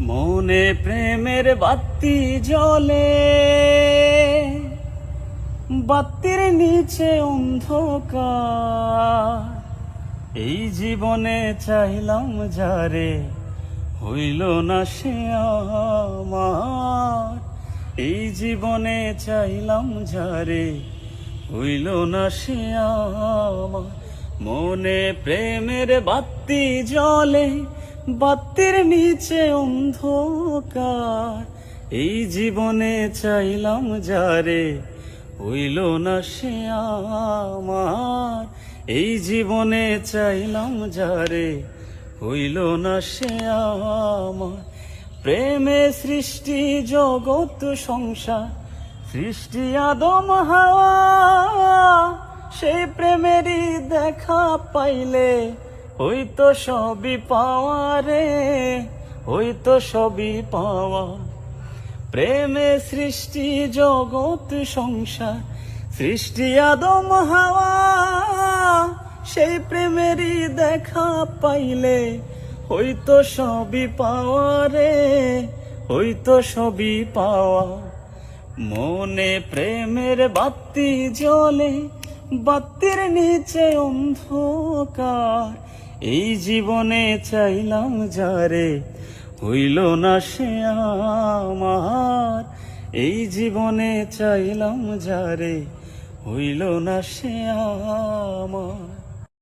মনে প্রেমের বাতি জ্বলে, বাতির নিচে অন্ধকার। এই জীবনে চাইলাম যারে, হইল না সে আমার। এই জীবনে চাইলাম যারে, হইল না সে আমার। মনে প্রেমের বাতি জ্বলে, বাতির নিচে অন্ধকার। এই জীবনে চাইলাম যারে, হইল না সে আমার। এই জীবনে চাইলাম যারে, হইল না সে আমার। প্রেমে সৃষ্টি জগৎ সংসার, সৃষ্টি আদম হাওয়া। সেই প্রেমেরই দেখা পাইলে হইতো সবই পাওয়া রে, হইতো সবই পাওয়া। প্রেমে সৃষ্টি জগৎ সংসার, সৃষ্টি আদম হাওয়া। সেই প্রেমেরই দেখা পাইলে হইতো সবই পাওয়া রে, হইতো সবই পাওয়া। মনে প্রেমের বাতি জ্বলে, বাতির নিচে অন্ধকার। এই জীবনে চাইলাম যারে, হইল না সে আমার। এই জীবনে চাইলাম যারে, হইল না সে আমার।